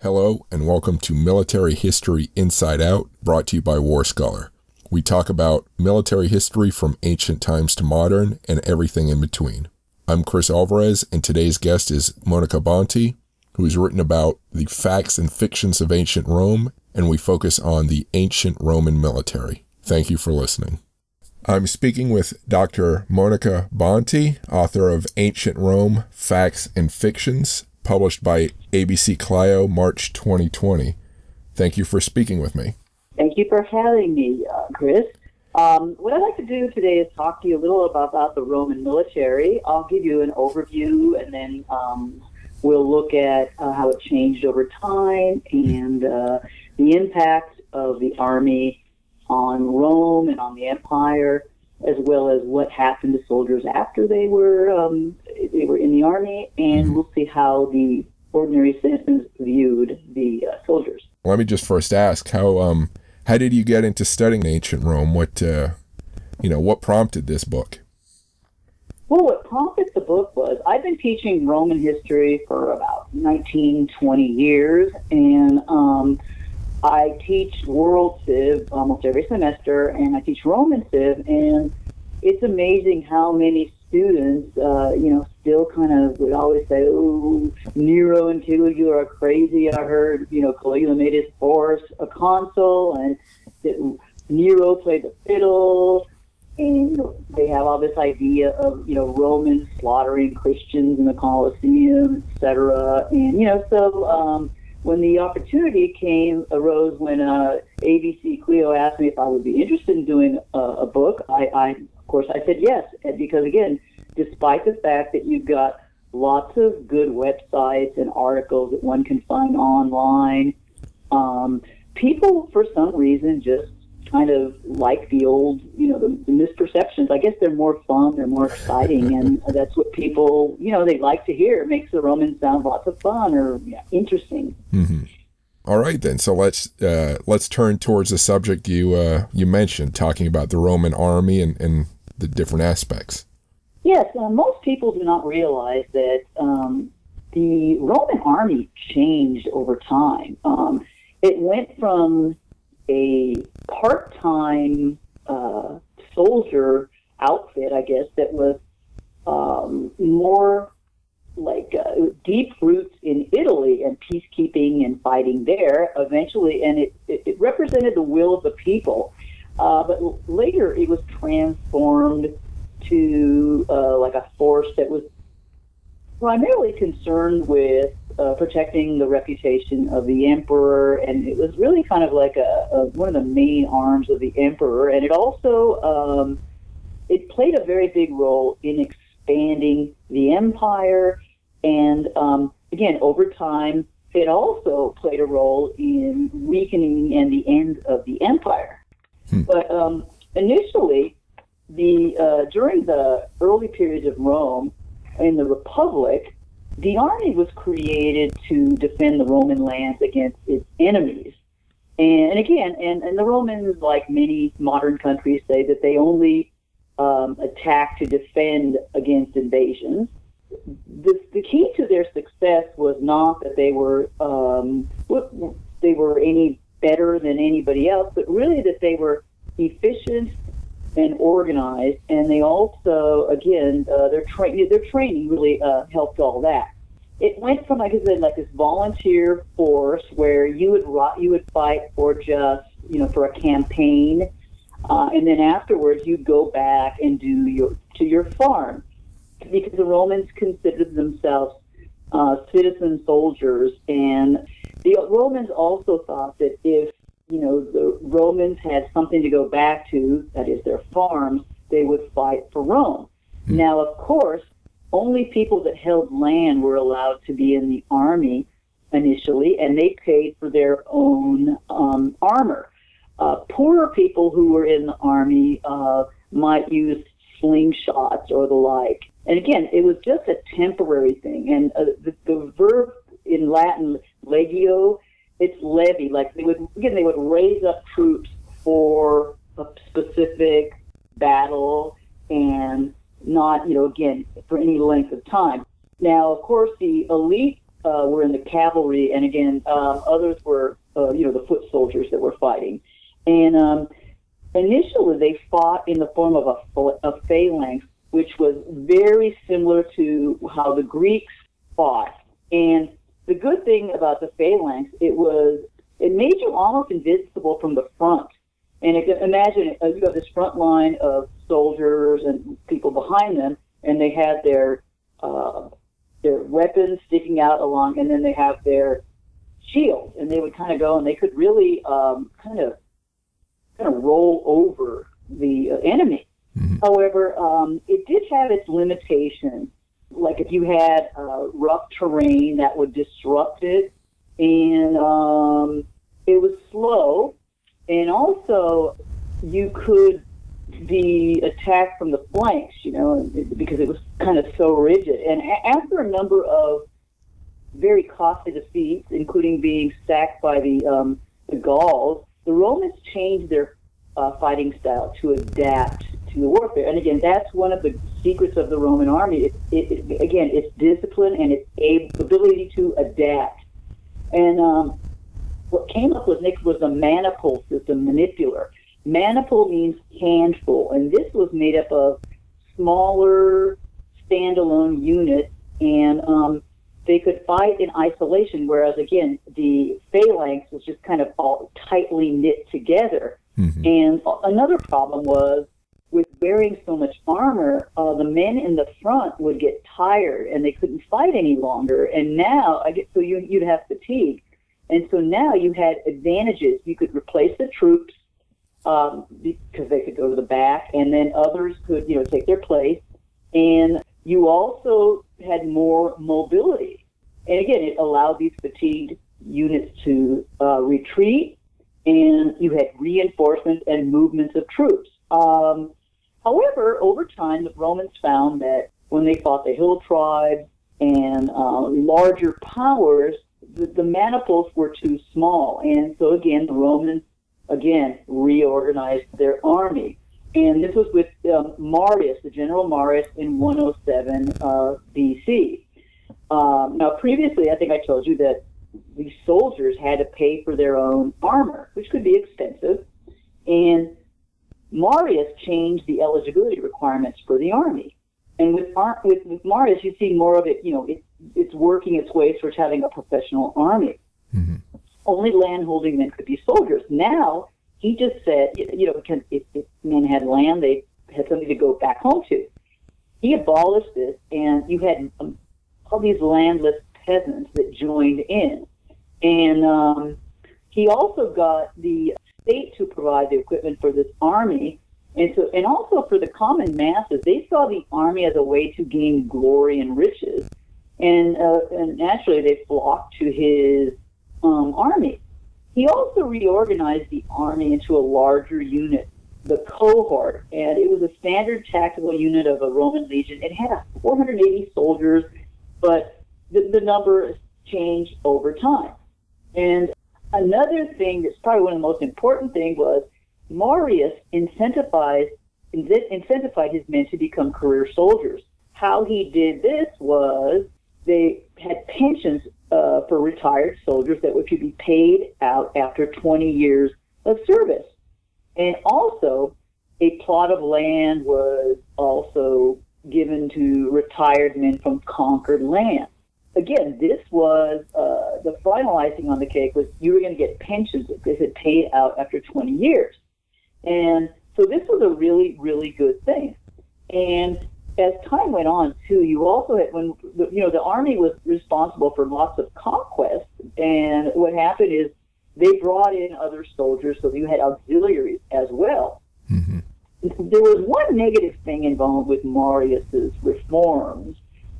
Hello, and welcome to Military History Inside Out, brought to you by War Scholar. We talk about military history from ancient times to modern and everything in between. I'm Chris Alvarez, and today's guest is Monica Bontty, who's written about the facts and fictions of ancient Rome, and we focus on the ancient Roman military. Thank you for listening. I'm speaking with Dr. Monica Bontty, author of Ancient Rome, Facts and Fictions, published by ABC Clio, March 2020. Thank you for speaking with me. Thank you for having me, Chris. What I'd like to do today is talk to you a little about the Roman military. I'll give you an overview, and then we'll look at how it changed over time and the impact of the army on Rome and on the empire, as well as what happened to soldiers after they were in the army, and we'll see how the ordinary citizens viewed the soldiers. Let me just first ask, how did you get into studying ancient Rome? What prompted this book? Well, what prompted the book was I've been teaching Roman history for about 19, 20 years, and I teach World Civ almost every semester, and I teach Roman Civ, and it's amazing how many students, still kind of would always say, "Oh, Nero and Caligula are crazy. I heard, Caligula made his horse a consul, and that Nero played the fiddle." And they have all this idea of, Romans slaughtering Christians in the Colosseum, etc. And, when the opportunity arose when ABC Clio asked me if I would be interested in doing a book, of course, I said yes, because, again, despite the fact that you've got lots of good websites and articles that one can find online, people, for some reason, just kind of like the old, the misperceptions. I guess they're more fun, they're more exciting, and that's what people, they like to hear. It makes the Romans sound lots of fun or interesting. Mm-hmm. All right, then. So let's turn towards the subject you mentioned, talking about the Roman army and the different aspects. Yes, most people do not realize that the Roman army changed over time. It went from a part-time soldier outfit, I guess, that was more like deep roots in Italy and peacekeeping and fighting there eventually, and it represented the will of the people. But later it was transformed to like a force that was primarily concerned with protecting the reputation of the emperor, and it was really kind of like one of the main arms of the emperor. And it also it played a very big role in expanding the empire, and again, over time, it also played a role in weakening and the end of the empire. But initially, during the early periods of Rome, in the Republic, the army was created to defend the Roman lands against its enemies. And again, and the Romans, like many modern countries, say that they only attack to defend against invasions. The key to their success was not that they were any better than anybody else, but really that they were efficient and organized, and they also, again, their training really helped all that. It went from, like I said, like this volunteer force where you would fight for just, for a campaign, and then afterwards you'd go back and do your farm, because the Romans considered themselves citizen soldiers, and the Romans also thought that if the Romans had something to go back to, that is their farms, they would fight for Rome. Now, of course, only people that held land were allowed to be in the army initially, and they paid for their own armor. Poorer people who were in the army might use slingshots or the like. And again, it was just a temporary thing. And the verb in Latin, legio, it's levy. Like they would raise up troops for a specific battle, and not, again, for any length of time. Now, of course, the elite were in the cavalry, and again, others were, the foot soldiers that were fighting. And initially, they fought in the form of a phalanx, which was very similar to how the Greeks fought. And the good thing about the phalanx, it made you almost invincible from the front. And imagine you have this front line of soldiers and people behind them, and they had their weapons sticking out along, and then they have their shields, and they would kind of go, and they could really kind of roll over the enemy. Mm-hmm. However, it did have its limitations. Like if you had rough terrain, that would disrupt it, and it was slow, and also you could be attacked from the flanks, because it was kind of so rigid. And after a number of very costly defeats, including being sacked by the Gauls, the Romans changed their fighting style to adapt to the warfare. And again, that's one of the secrets of the Roman army. It's discipline and its ability to adapt. And what came up with Nick was a maniple system, manipular. Maniple means handful, and this was made up of smaller standalone units, and they could fight in isolation, whereas, again, the phalanx was just kind of all tightly knit together. Mm-hmm. And another problem was, with wearing so much armor, the men in the front would get tired, and they couldn't fight any longer. And now, you'd have fatigue. And so now you had advantages. You could replace the troops because they could go to the back, and then others could, take their place. And you also had more mobility. And again, it allowed these fatigued units to retreat, and you had reinforcement and movements of troops. However, over time, the Romans found that when they fought the hill tribes and larger powers, the maniples were too small. And so, again, the Romans, reorganized their army. And this was with Marius, the General Marius, in 107 BC. Now, previously, I think I told you that these soldiers had to pay for their own armor, which could be expensive. And Marius changed the eligibility requirements for the army. And with Marius, you see more of it, it's working its way towards having a professional army. Mm-hmm. Only landholding men could be soldiers. Now, he just said, if men had land, they had something to go back home to. He abolished this, and you had all these landless peasants that joined in. And he also got the state to provide the equipment for this army. And also for the common masses, they saw the army as a way to gain glory and riches. And naturally, they flocked to his army. He also reorganized the army into a larger unit, the cohort, and it was a standard tactical unit of a Roman legion. It had 480 soldiers, but the number changed over time. And another thing that's probably one of the most important things was Marius incentivized his men to become career soldiers. How he did this was they had pensions for retired soldiers that would be paid out after 20 years of service. And also, a plot of land was also given to retired men from conquered land. Again, this was the final icing on the cake was you were going to get pensions that they had paid out after 20 years. And so this was a really, really good thing. And as time went on, too, you also had, when the army was responsible for lots of conquests, and what happened is they brought in other soldiers, so you had auxiliaries as well. Mm-hmm. There was one negative thing involved with Marius's reforms.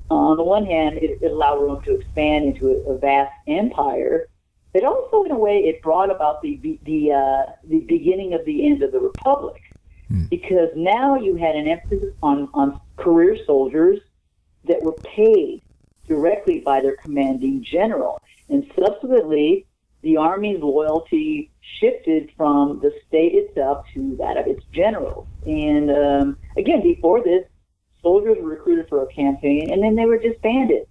On the one hand, it allowed Rome to expand into a vast empire, but also, in a way, it brought about the beginning of the end of the Republic. Because now you had an emphasis on career soldiers that were paid directly by their commanding general. And subsequently, the army's loyalty shifted from the state itself to that of its generals. And again, before this, soldiers were recruited for a campaign, and then they were disbanded.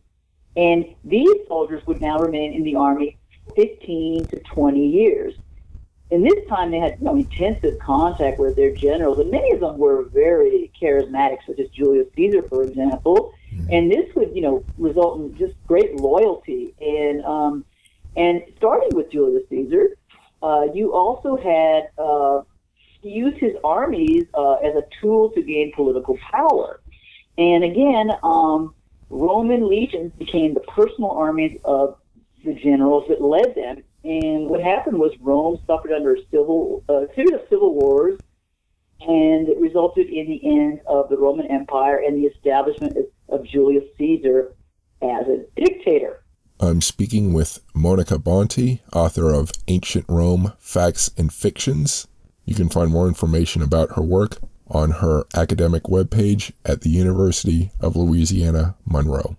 And these soldiers would now remain in the army 15 to 20 years. And this time they had intensive contact with their generals, and many of them were very charismatic, such as Julius Caesar, for example. And this would, result in just great loyalty. And starting with Julius Caesar, you also had he used his armies as a tool to gain political power. And again, Roman legions became the personal armies of the generals that led them. And what happened was Rome suffered under a series of civil wars, and it resulted in the end of the Roman Empire and the establishment of Julius Caesar as a dictator. I'm speaking with Monica Bontty, author of Ancient Rome, Facts and Fictions. You can find more information about her work on her academic webpage at the University of Louisiana-Monroe.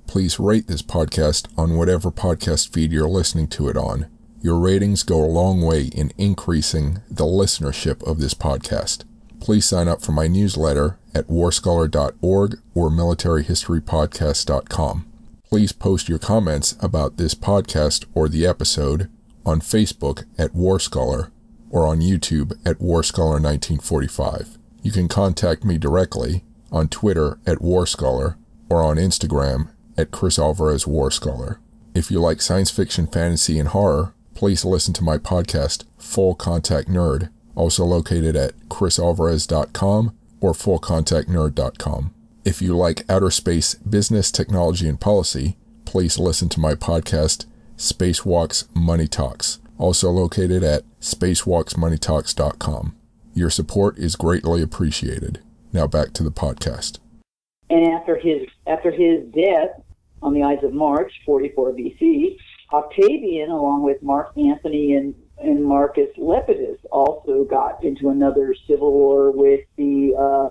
Please rate this podcast on whatever podcast feed you're listening to it on. Your ratings go a long way in increasing the listenership of this podcast. Please sign up for my newsletter at warscholar.org or militaryhistorypodcast.com. Please post your comments about this podcast or the episode on Facebook at Warscholar or on YouTube at Warscholar1945. You can contact me directly on Twitter at Warscholar or on Instagram at Chris Alvarez Warscholar. If you like science fiction, fantasy, and horror, please listen to my podcast, Full Contact Nerd, also located at chrisalvarez.com or fullcontactnerd.com. If you like outer space, business, technology, and policy, please listen to my podcast, Spacewalks Money Talks, also located at spacewalksmoneytalks.com. Your support is greatly appreciated. Now back to the podcast. And after his death on the Ides of March, 44 BC, Octavian, along with Mark Antony and Marcus Lepidus, also got into another civil war with the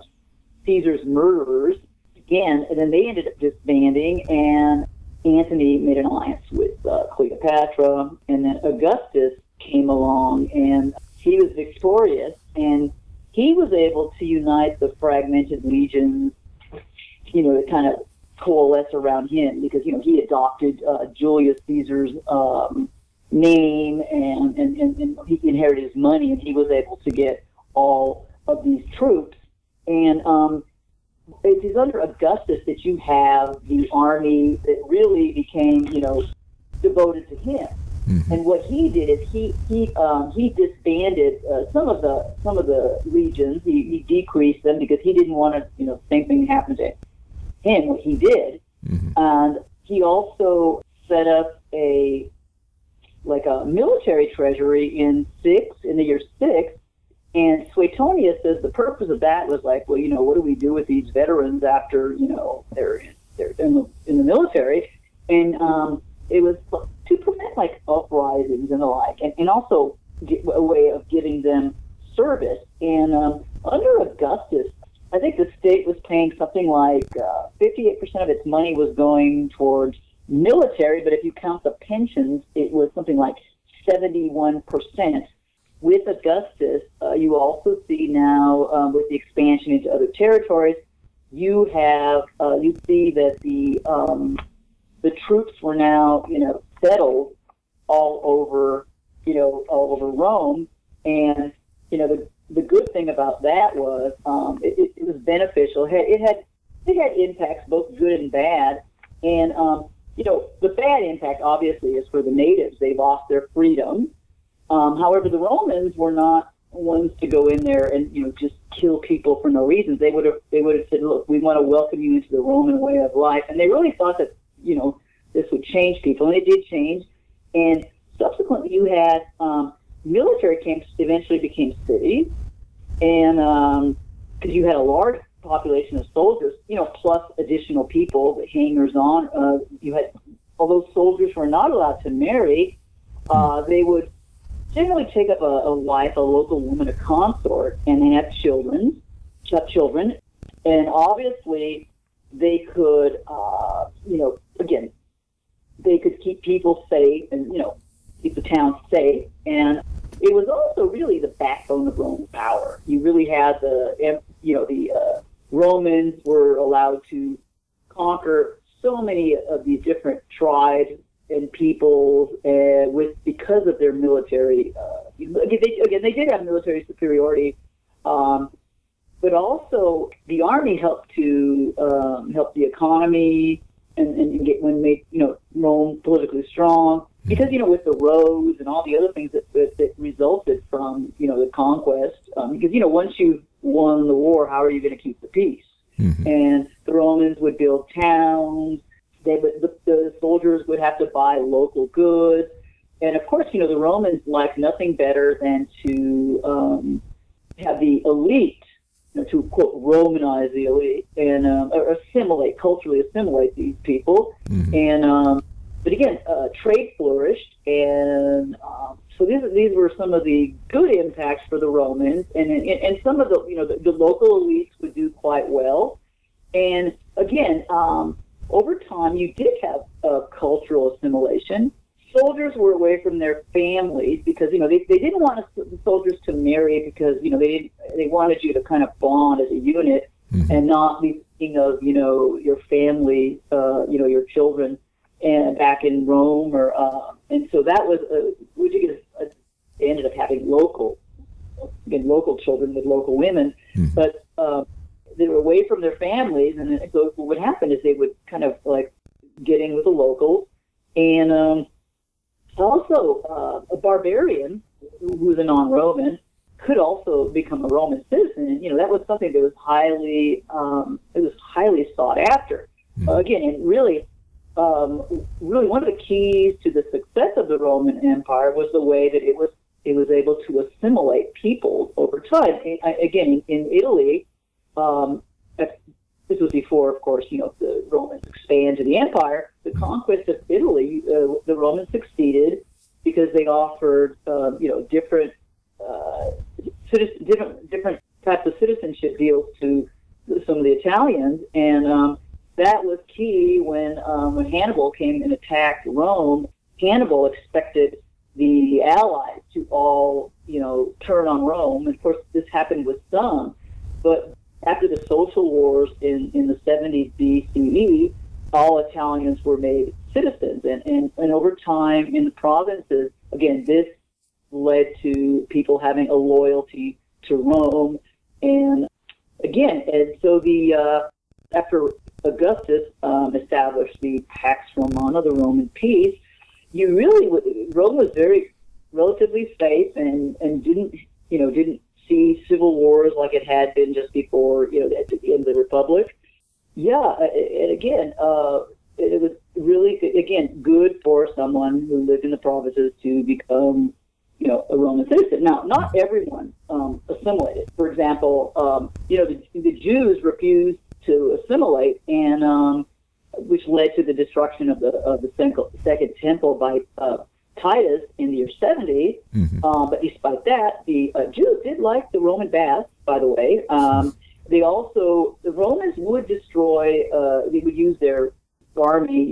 Caesar's murderers again, and then they ended up disbanding, and Antony made an alliance with Cleopatra, and then Augustus came along, and he was victorious, and he was able to unite the fragmented legions, to kind of coalesce around him, because he adopted Julius Caesar's name, and he inherited his money, and he was able to get all of these troops. And it is under Augustus that you have the army that really became, devoted to him. Mm-hmm. And what he did is he disbanded some of the legions. He decreased them because he didn't want to, same thing happened to him. What he did, mm-hmm. And he also set up a military treasury in the year 6. And Suetonius says the purpose of that was what do we do with these veterans after, they're in the military? And it was to prevent uprisings and the like, and also a way of giving them service. And under Augustus, I think the state was paying something like 58% of its money was going towards military, but if you count the pensions, it was something like 71%. With Augustus, you also see now, with the expansion into other territories, you see that the troops were now, settled all over Rome, and the good thing about that was it was beneficial. It had impacts, both good and bad, and the bad impact obviously is for the natives. They lost their freedom. However, the Romans were not ones to go in there and just kill people for no reason. They would have said, "Look, we want to welcome you into the Roman way of life," and they really thought that this would change people, and it did change. And subsequently, you had military camps eventually became cities, and because you had a large population of soldiers, plus additional people, the hangers-on. You had, although soldiers were not allowed to marry, they would generally take up a wife, a local woman, a consort, and they have children, and obviously they could, again, they could keep people safe and, keep the town safe. And it was also really the backbone of Roman power. You really had the Romans were allowed to conquer so many of these different tribes and peoples, because of their military. They did have military superiority, but also the army helped to help the economy and get Rome politically strong. Because with the roads and all the other things that resulted from the conquest. Because once you won the war, how are you going to keep the peace? Mm-hmm. And the Romans would build towns. The soldiers would have to buy local goods, and of course, the Romans liked nothing better than to have the elite, to quote Romanize the elite and or culturally assimilate these people. Mm-hmm. And but again, trade flourished, and so these were some of the good impacts for the Romans, and some of the local elites would do quite well, and again. Over time, you did have cultural assimilation. Soldiers were away from their families because they didn't want the soldiers to marry because they wanted you to kind of bond as a unit. Mm-hmm. And not be thinking of your family, your children, and back in Rome and so that was they ended up having local children with local women, mm-hmm. but. They were away from their families, and so what would happen is they would kind of like get in with the locals, and also a barbarian who was a non-Roman could also become a Roman citizen. That was something that was highly sought after. Mm-hmm. Again, and really one of the keys to the success of the Roman Empire was the way that it was able to assimilate people over time. Again, in Italy. This was before, of course, the Romans expanded the empire. The conquest of Italy, the Romans succeeded because they offered, different types of citizenship deals to some of the Italians, and that was key when Hannibal came and attacked Rome. Hannibal expected the allies to all, turn on Rome. And of course, this happened with some, but after the social wars in the 70s BCE, all Italians were made citizens. And over time in the provinces, again, this led to people having a loyalty to Rome. And again, and so after Augustus established the Pax Romana, the Roman peace, Rome was very relatively safe and didn't see civil wars like it had been just before, at the end of the Republic. Yeah, and again, it was really, again, good for someone who lived in the provinces to become, a Roman citizen. Now, not everyone assimilated. For example, the Jews refused to assimilate, and which led to the destruction of the Second Temple by Titus in the year 70. Mm-hmm. But despite that, the Jews did like the Roman baths, by the way. The Romans would destroy, they would use their army,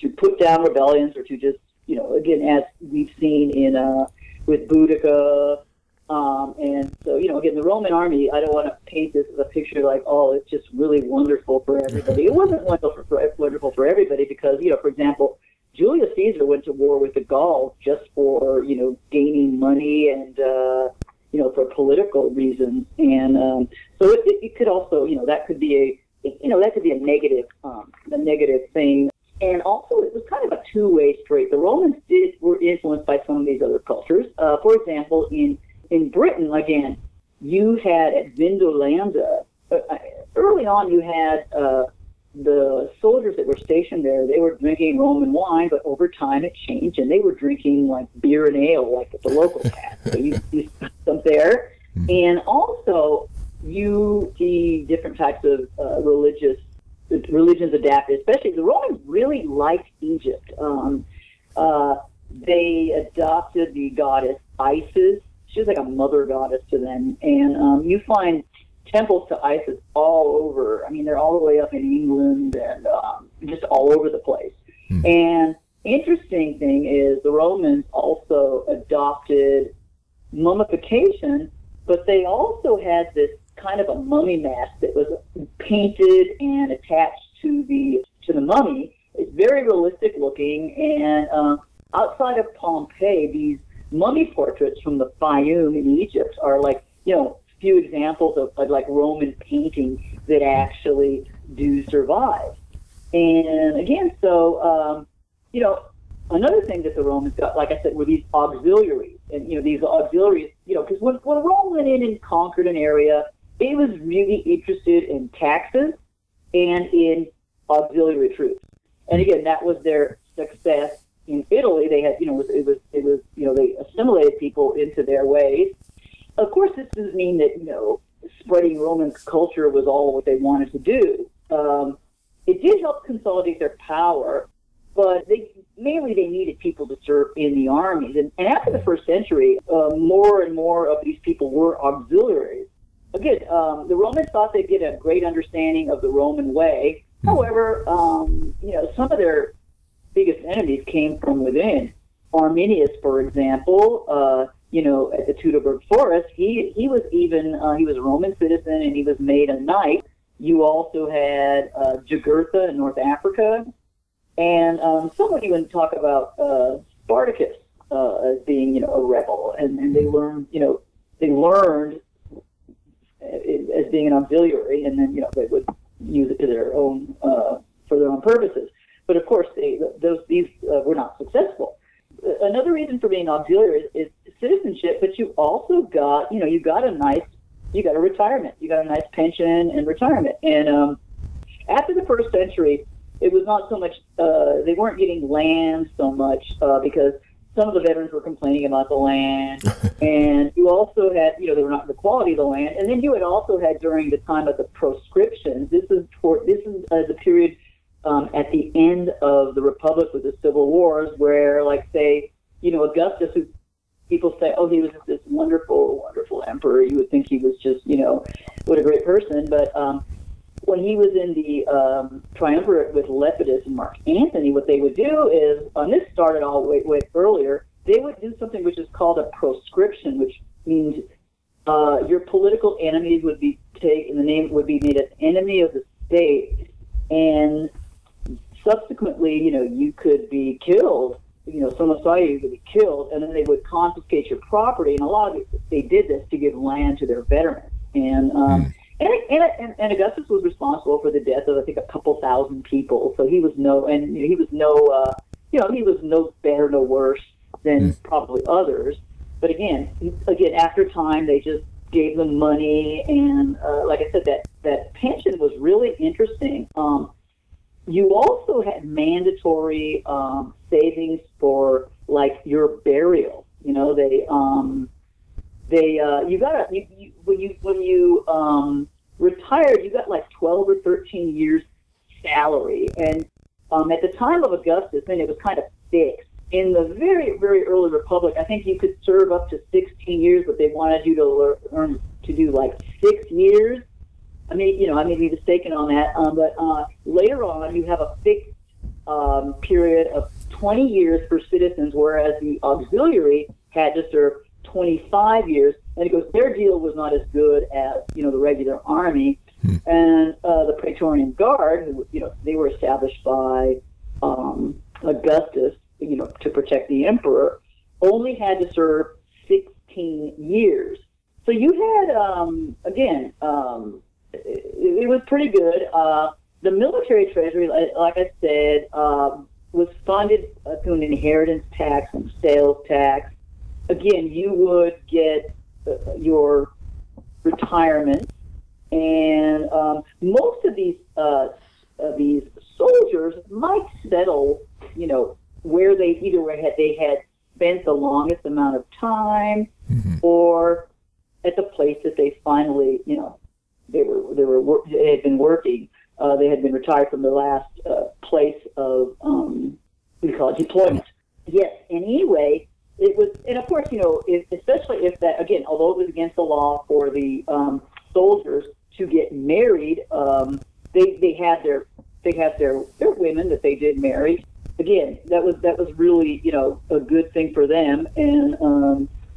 to put down rebellions or to just, again, as we've seen with Boudica. And so, again, the Roman army, I don't want to paint this as a picture like, oh, it's just really wonderful for everybody. It wasn't wonderful for everybody because, for example, Julius Caesar went to war with the Gauls just for, gaining money and, for political reasons. And so it could also, that could be a negative thing. And also, it was kind of a two-way street. The Romans were influenced by some of these other cultures. For example, in Britain, again, you had at Vindolanda, early on you had the soldiers that were stationed there, they were drinking Roman wine, but over time it changed, and they were drinking like beer and ale, like at the local tap. So you see them there. And also, you see different types of religions adapted, especially the Romans really liked Egypt. They adopted the goddess Isis. She was like a mother goddess to them. And you find temples to Isis all over. I mean, they're all the way up in England and just all over the place. And interesting thing is the Romans also adopted mummification, but they also had this kind of a mummy mask that was painted and attached to the the mummy. It's very realistic looking, and outside of Pompeii, these mummy portraits from the Fayum in Egypt are like, few examples of like Roman painting that actually do survive. And again, so, another thing that the Romans got, like I said, were these auxiliaries. And, these auxiliaries, because when Rome went in and conquered an area, it was really interested in taxes and in auxiliary troops. And again, that was their success in Italy. They had, they assimilated people into their ways. Of course, this doesn't mean that, spreading Roman culture was all what they wanted to do. It did help consolidate their power, but they needed people to serve in the armies. And after the first century, more and more of these people were auxiliaries. Again, the Romans thought they'd get a great understanding of the Roman way. However, some of their biggest enemies came from within. Arminius, for example, at the Teutoburg Forest, he was a Roman citizen, and he was made a knight. You also had Jugurtha in North Africa, and some would even talk about Spartacus as being, a rebel, and they learned as being an auxiliary, and then they would use it to their own for their own purposes. But of course, these were not successful. Another reason for being auxiliary is citizenship, but you also got, you got a retirement. You got a nice pension and retirement. And after the first century, it was not so much, they weren't getting land so much because some of the veterans were complaining about the land. And you also had, they were not the quality of the land. And then you had also had during the time of the proscriptions, this is the period at the end of the Republic with the Civil Wars, where, like, say, Augustus, who people say, oh, he was just this wonderful, wonderful emperor. You would think he was just, what a great person. But when he was in the triumvirate with Lepidus and Mark Antony, what they would do is, and this started all way earlier, they would do something which is called a proscription, which means your political enemies would be taken, the name would be made an enemy of the state, and subsequently, you could be killed. Someone saw you could be killed, and then they would confiscate your property. And a lot of they did this to give land to their veterans. And Augustus was responsible for the death of, I think, a couple thousand people. So he was no better, no worse than probably others. But again, after time, they just gave them money, and like I said, that pension was really interesting. You also had mandatory savings for, like, your burial. When you retired, you got like 12 or 13 years salary, and at the time of Augustus, then it was kind of fixed. In the very, very early Republic, I think you could serve up to 16 years, but they wanted you to learn to do like 6 years. I may be mistaken on that, but later on you have a fixed period of 20 years for citizens, whereas the auxiliary had to serve 25 years, and it goes, their deal was not as good as, the regular army. And the Praetorian Guard, who, they were established by Augustus, to protect the emperor, only had to serve 16 years. So you had, it was pretty good. The military treasury, like I said, was funded through an inheritance tax and sales tax. Again, you would get your retirement, and most of these soldiers might settle, where they had spent the longest amount of time, or at the place that they finally, they had been working. They had been retired from the last place of deployment. Yes, and anyway, it was, and of course, especially if that, again, although it was against the law for the soldiers to get married, they had their women that they did marry. Again, that was really, a good thing for them, and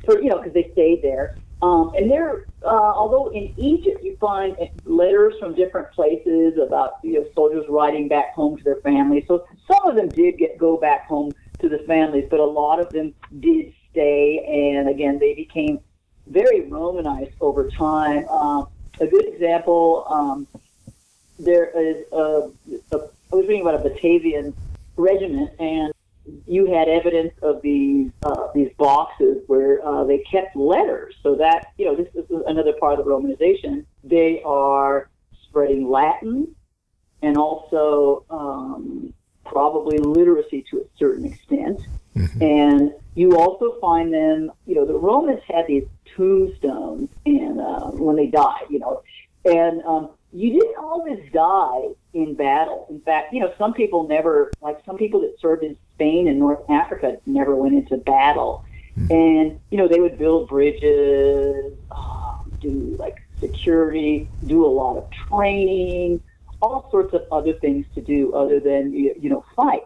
because they stayed there. And their although in Egypt you find letters from different places about soldiers writing back home to their families. So some of them did go back home to the families, but a lot of them did stay, and again they became very Romanized over time. A good example, there is I was reading about a Batavian regiment, and you had evidence of these boxes where they kept letters. So that, this is another part of the Romanization. They are spreading Latin and also probably literacy to a certain extent. Mm-hmm. And you also find them, the Romans had these tombstones and when they died, and you didn't always die in battle. In fact, some people never, like some people that served in Spain and North Africa never went into battle. Mm-hmm. And, they would build bridges, do like security, do a lot of training, all sorts of other things to do other than, fight.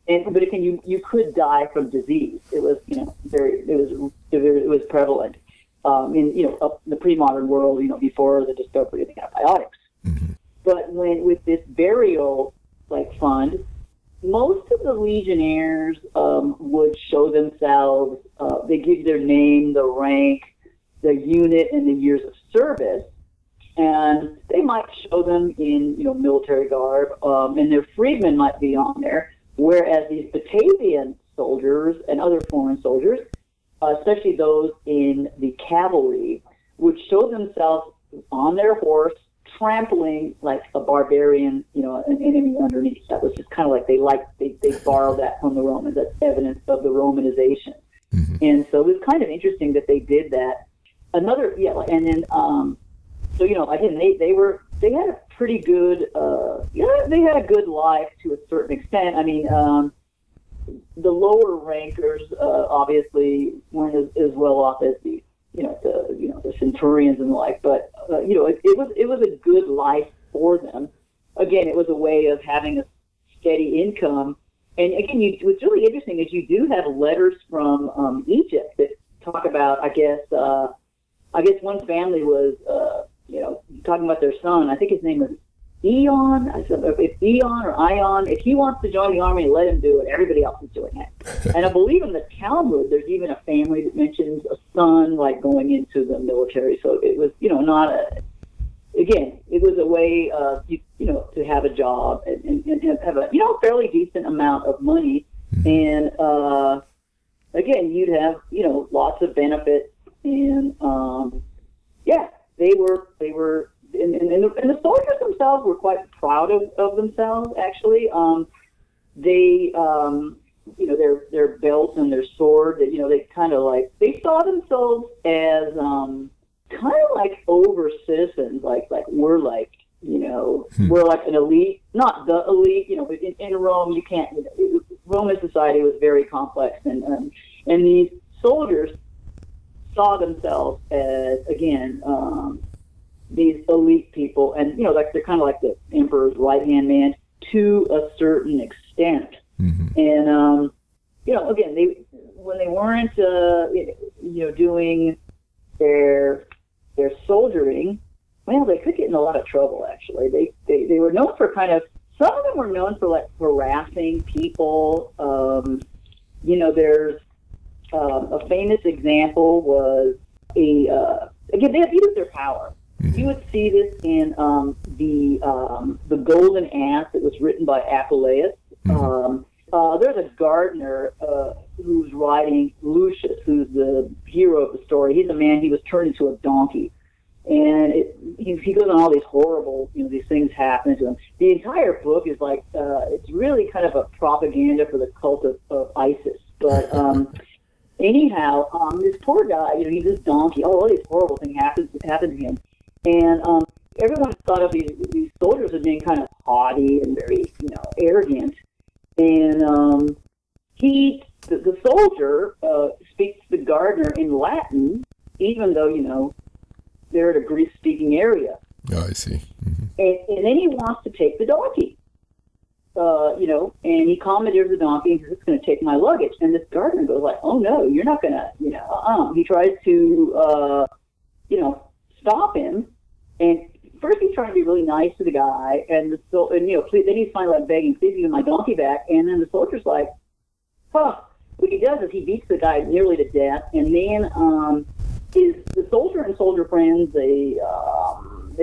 But again, you could die from disease. It was, it was prevalent in, the pre-modern world, before the discovery of the antibiotics. Mm-hmm. But with this burial fund, most of the legionnaires would show themselves. They give their name, the rank, the unit, and the years of service, and they might show them in military garb, and their freedmen might be on there. Whereas these Batavian soldiers and other foreign soldiers, especially those in the cavalry, would show themselves on their horse, trampling like a barbarian, an enemy underneath. That was just kind of like they borrowed that from the Romans. That's evidence of the Romanization. Mm-hmm. And so it was kind of interesting that they did that. And then again, they had a pretty good, they had a good life to a certain extent. I mean, the lower rankers obviously weren't as well off as the centurions and the like, but it was a good life for them. Again, it was a way of having a steady income. And again, what's really interesting is you do have letters from Egypt that talk about, I guess one family was, talking about their son. I think his name was Eon. I said, if Eon or Ion, if he wants to join the army, let him do it. Everybody else is doing it. And I believe in the Talmud, there's even a family that mentions a son going into the military. So it was, it was a way of, to have a job and have a, fairly decent amount of money. And, again, you'd have, lots of benefits. And, they were, and the soldiers themselves were quite proud of themselves, actually. They, their belts and their sword, they kind of they saw themselves as kind of like over citizens, like we're we're like an elite, not the elite, but in Rome, you can't, Roman society was very complex, and these soldiers saw themselves as, again, these elite people, and they're kind of like the emperor's right-hand man to a certain extent. Mm-hmm. And again, when they weren't doing their soldiering, well, they could get in a lot of trouble. Actually, they were known for some of them were known for harassing people. There's a famous example was again, they abused their power. Mm-hmm. You would see this in the Golden Ass that was written by Apuleius. Mm-hmm. There's a gardener who's writing Lucius, who's the hero of the story. He's a man, he was turned into a donkey. And he goes on all these horrible, these things happen to him. The entire book is it's really kind of a propaganda for the cult of ISIS. But anyhow, this poor guy, he's this donkey. All these horrible things happen to him. And everyone thought of these soldiers as being kind of haughty and very, arrogant. And the soldier speaks to the gardener in Latin, even though, they're at a Greek-speaking area. Oh, I see. Mm-hmm. And then he wants to take the donkey, and he commandeers the donkey and says, it's going to take my luggage. And this gardener goes oh, no, you're not going to, He tries to, stop him, and first he's trying to be really nice to the guy, and then he's finally like begging, please give me my donkey back, and then the soldier's like, huh. What he does is he beats the guy nearly to death, and then the soldier and soldier friends, they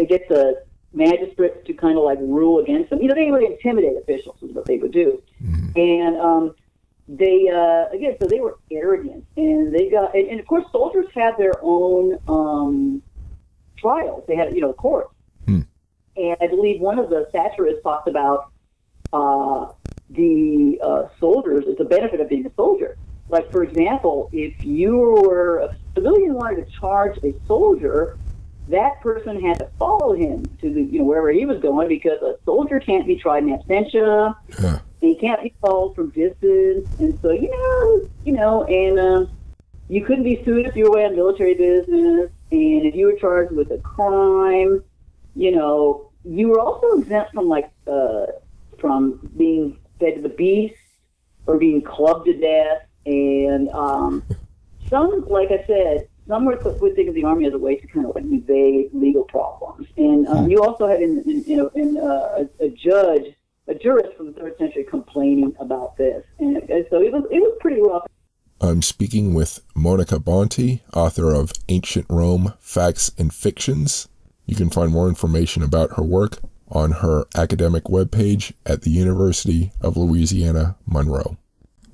get the magistrates to kind of like rule against them. They would intimidate officials is what they would do. Mm-hmm. And so they were arrogant, and they got, and of course soldiers had their own trials. They had, courts. Hmm. And I believe one of the satirists talked about the soldiers as the benefit of being a soldier. Like, for example, if you were a civilian wanted to charge a soldier, that person had to follow him to the, wherever he was going, because a soldier can't be tried in absentia. Huh. He can't be called from distance. And so, and you couldn't be sued if you were away on military business. And if you were charged with a crime, you were also exempt from being fed to the beasts or being clubbed to death. And some, like I said, some would think of the army as a way to kind of like evade legal problems. And you also had a jurist from the 3rd century complaining about this. And so it was pretty rough. I'm speaking with Monica Bontty, author of Ancient Rome, Facts and Fictions. You can find more information about her work on her academic webpage at the University of Louisiana-Monroe.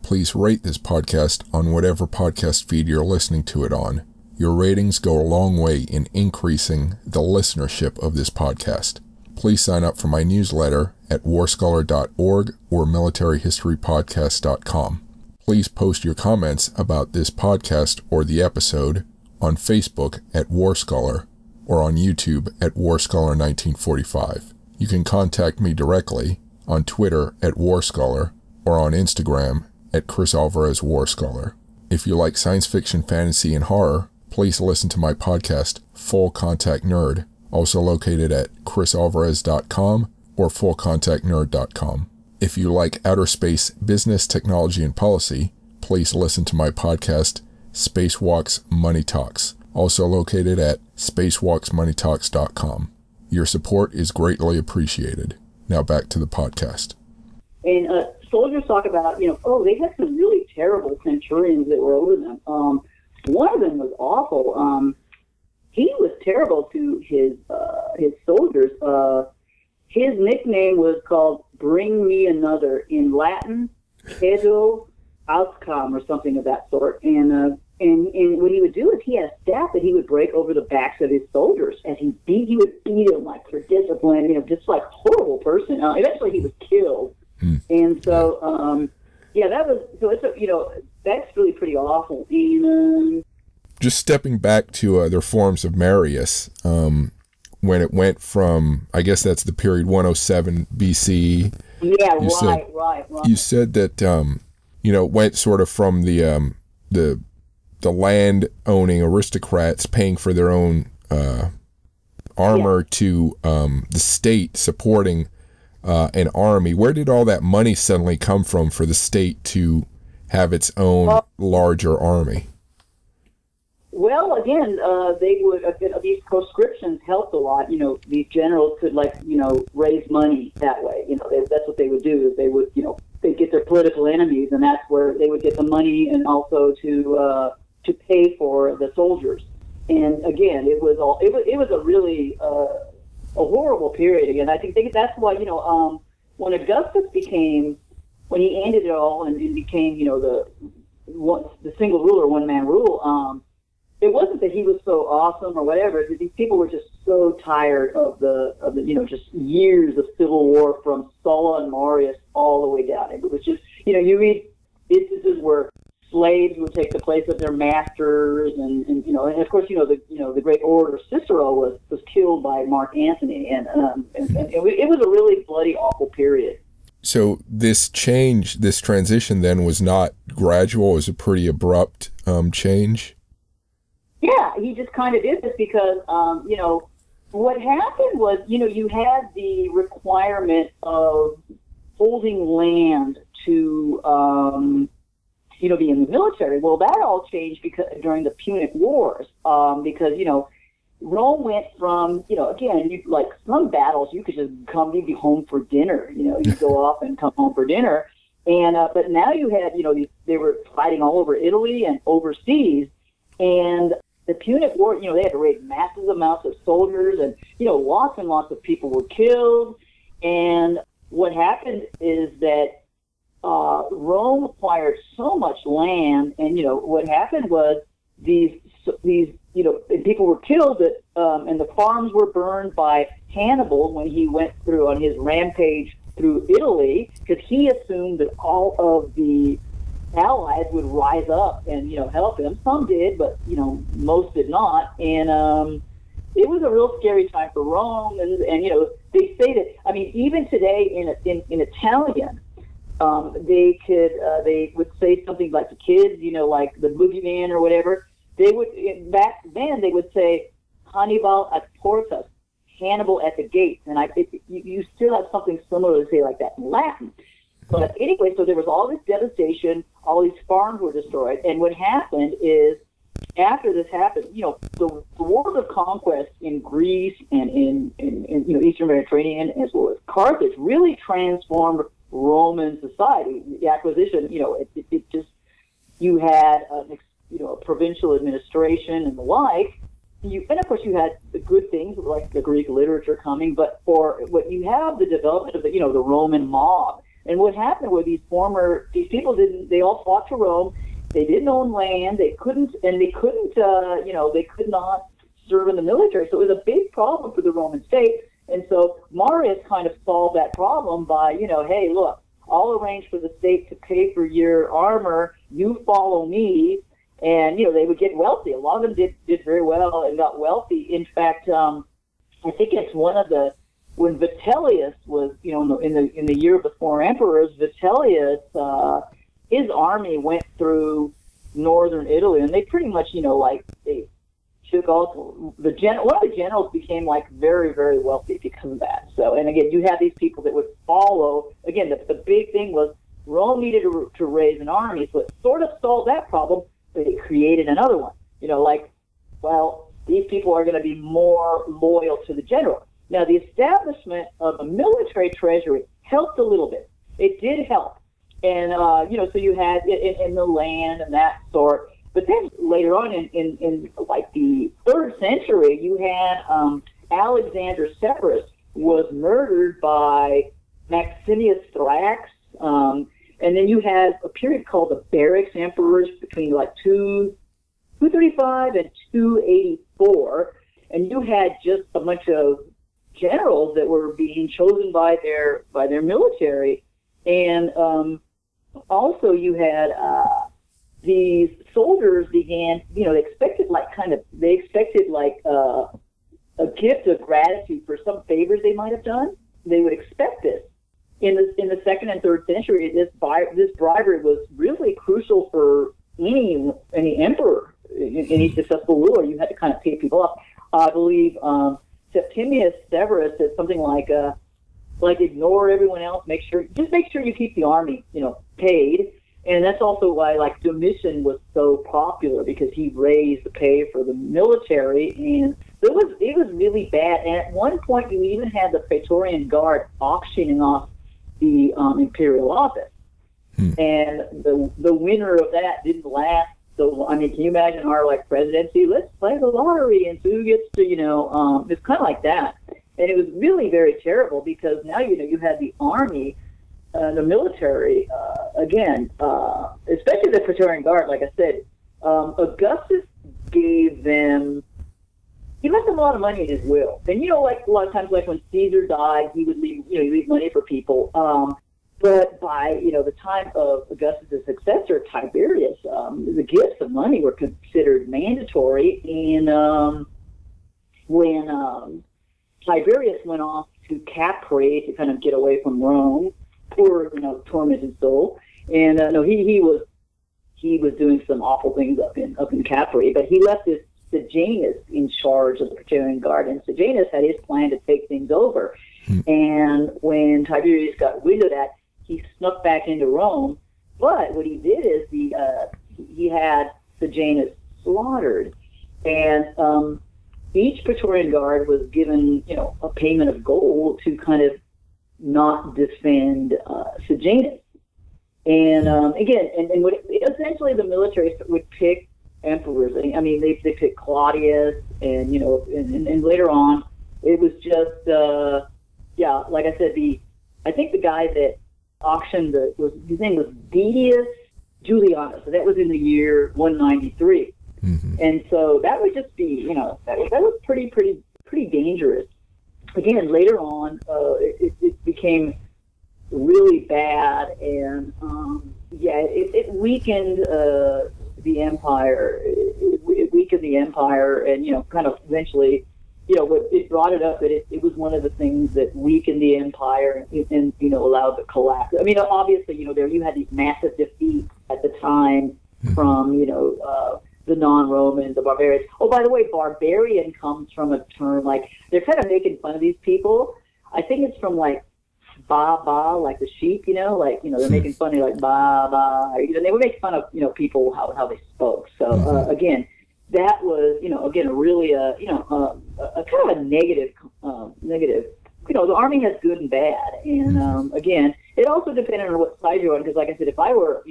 Please rate this podcast on whatever podcast feed you're listening to it on. Your ratings go a long way in increasing the listenership of this podcast. Please sign up for my newsletter at warscholar.org or militaryhistorypodcast.com. Please post your comments about this podcast or the episode on Facebook at Warscholar or on YouTube at Warscholar1945. You can contact me directly on Twitter at Warscholar or on Instagram at Chris Alvarez Warscholar. If you like science fiction, fantasy, and horror, please listen to my podcast, Full Contact Nerd, also located at chrisalvarez.com or fullcontactnerd.com. If you like outer space business, technology, and policy, please listen to my podcast, Spacewalks Money Talks, also located at spacewalksmoneytalks.com. Your support is greatly appreciated. Now back to the podcast. And soldiers talk about, they had some really terrible centurions that were over them. One of them was awful. He was terrible to his soldiers. His nickname was called "Bring Me Another" in Latin, "Pedo Auscom" or something of that sort. And what he would do is he had a staff that he would break over the backs of his soldiers, and he would beat them like for discipline, just like horrible person. Eventually, he was killed. And so, that's really pretty awful. And just stepping back to their forms of Marius, when it went from, I guess that's the period 107 BC. Yeah, right. You said that it went sort of from the land owning aristocrats paying for their own armor to the state supporting an army. Where did all that money suddenly come from for the state to have its own larger army? Well, again, they would, these proscriptions helped a lot. These generals could raise money that way. That's what they would do, is they would, they'd get their political enemies, and that's where they would get the money, and also to pay for the soldiers. And again, it was a really a horrible period. Again, I think that's why, when Augustus when he ended it all and became, the single ruler, one man rule, it wasn't that he was so awesome or whatever. These people were just so tired of the just years of civil war from Sulla and Marius all the way down. It was just, you read instances where slaves would take the place of their masters, and of course, the great orator Cicero was killed by Mark Antony, and it was a really bloody, awful period. So this transition then was not gradual; it was a pretty abrupt change. Yeah, he just kind of did this because what happened was you had the requirement of holding land to be in the military. Well, that all changed during the Punic Wars, because Rome went from, again, like some battles, you could just you'd be home for dinner. You go off and come home for dinner. And but now you had, they were fighting all over Italy and overseas. And the Punic War, they had to raise massive amounts of soldiers, and, lots and lots of people were killed. And what happened is that Rome acquired so much land, and, what happened was these and people were killed, and the farms were burned by Hannibal when he went through on his rampage through Italy, because he assumed that all of the allies would rise up and, help him. Some did, but, most did not. And it was a real scary time for Rome. And they say that, I mean, even today in Italian, they would say something like the kids, like the boogeyman or whatever. They would, back then, they would say, Hannibal at portas, Hannibal at the gates. And you still have something similar to say like that in Latin. But anyway, so there was all this devastation, all these farms were destroyed. And what happened is, after this happened, the wars of conquest in Greece and in Eastern Mediterranean, as well as Carthage, really transformed Roman society. The acquisition, it just, you had a provincial administration and the like. And of course you had the good things like the Greek literature coming, but for what you have the development of the Roman mob. And what happened were these people they all fought to Rome. They didn't own land. They could not serve in the military. So it was a big problem for the Roman state. And so Marius kind of solved that problem by, hey, look, I'll arrange for the state to pay for your armor. You follow me. And, they would get wealthy. A lot of them did very well and got wealthy. In fact, I think it's when Vitellius was, in the year of the four emperors, Vitellius, his army went through northern Italy, and they pretty much, they took all one of the generals became very, very wealthy because of that. So, and again, you had these people that would follow. Again, the big thing was Rome needed to raise an army, so it sort of solved that problem, but it created another one. These people are going to be more loyal to the general. Now, the establishment of a military treasury helped a little bit. It did help. And, so you had it in the land and that sort. But then later on in the 3rd century, you had Alexander Severus was murdered by Maximius Thrax. And then you had a period called the Barracks Emperors between 235 and 284. And you had just a bunch of generals that were being chosen by their military. And also you had these soldiers began, they expected a gift of gratitude for some favors they might have done. They would expect this. In the 2nd and 3rd century, this bribery was really crucial for any emperor, any successful ruler. You had to kind of pay people up. I believe Septimius Severus said something like ignore everyone else, make sure you keep the army, paid. And that's also why Domitian was so popular, because he raised the pay for the military, and it was really bad. And at one point, you even had the Praetorian Guard auctioning off the imperial office, and the winner of that didn't last. So I mean, can you imagine our presidency? Let's play the lottery and see who gets to it's kind of like that. And it was really very terrible, because now you had the army, the military, again, especially the Praetorian Guard. Like I said, Augustus gave them. He left them a lot of money in his will. And, a lot of times, when Caesar died, he would leave money for people. But by, the time of Augustus' successor, Tiberius, the gifts of money were considered mandatory. And when Tiberius went off to Capri to kind of get away from Rome, poor, tormented soul, and he was doing some awful things up in Capri, but he left his Sejanus in charge of the Praetorian Guard, and Sejanus had his plan to take things over. And when Tiberius got wind of that, he snuck back into Rome. But what he did is he had Sejanus slaughtered, and each Praetorian Guard was given, a payment of gold to kind of not defend Sejanus. And again, essentially the military would pick emperors. I mean, they picked Claudius, and and later on, it was just like I said, I think the guy that auctioned his name was Didius Julianus, so that was in the year 193. Mm-hmm. And so that would just be, that was pretty dangerous. Again, later on, it became really bad, and it weakened the empire. It weakened the empire, and kind of eventually, it brought it up that it was one of the things that weakened the empire and allowed the collapse. I mean, obviously, there you had these massive defeats at the time from the non-Romans, the barbarians. Oh, by the way, barbarian comes from a term, like, they're kind of making fun of these people. I think it's from, like, ba, like the sheep, they're making fun of, like, ba. They would make fun of, people, how they spoke. So, again, that was, again, a really, a kind of a negative. The army has good and bad. And, again, it also depended on what side you're on, because, like I said, if I were,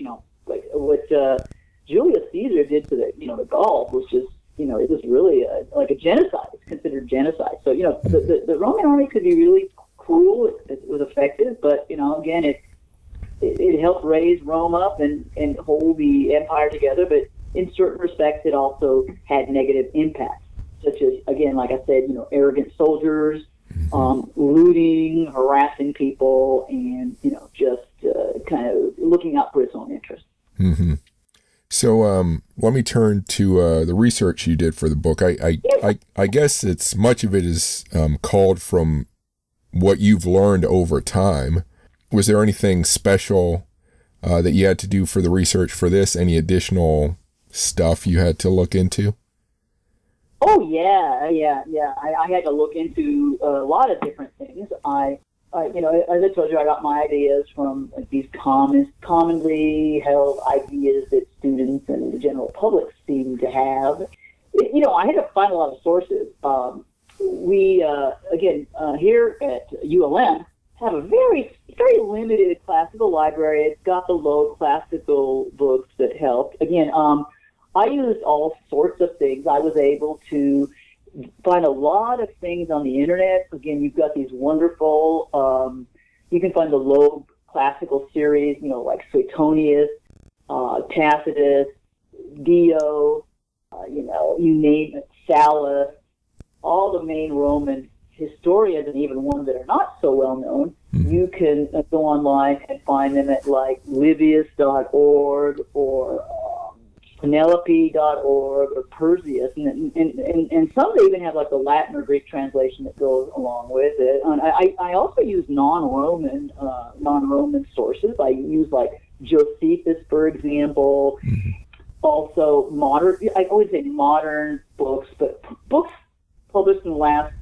like what Julius Caesar did to the Gauls was just, it was really like a genocide. It's considered genocide. So, the Roman army could be really cruel. It was effective, but, again, it helped raise Rome up and hold the empire together. But in certain respects, it also had negative impacts, such as, again, like I said, arrogant soldiers, looting, harassing people, and, just kind of looking out for its own interests. Mm-hmm. So let me turn to the research you did for the book. I guess much of it is called from what you've learned over time. Was there anything special that you had to do for the research for this? Any additional stuff you had to look into? Oh, yeah. I had to look into a lot of different things. As I told you, I got my ideas from these commonly held ideas that students and the general public seem to have. I had to find a lot of sources. We, here at ULM, have a very, very limited classical library. It's got the low classical books that helped. Again, I used all sorts of things. I was able to find a lot of things on the internet. Again, you've got these wonderful, you can find the low classical series, like Suetonius, Tacitus, Dio, you name it, Sallust, all the main Roman historians, and even ones that are not so well known. You can go online and find them at like Livius.org or Penelope.org or Perseus, and some they even have like the Latin or Greek translation that goes along with it. And I also use non-Roman sources. I use like Josephus, for example. Also modern. I always say modern books, but books published in the last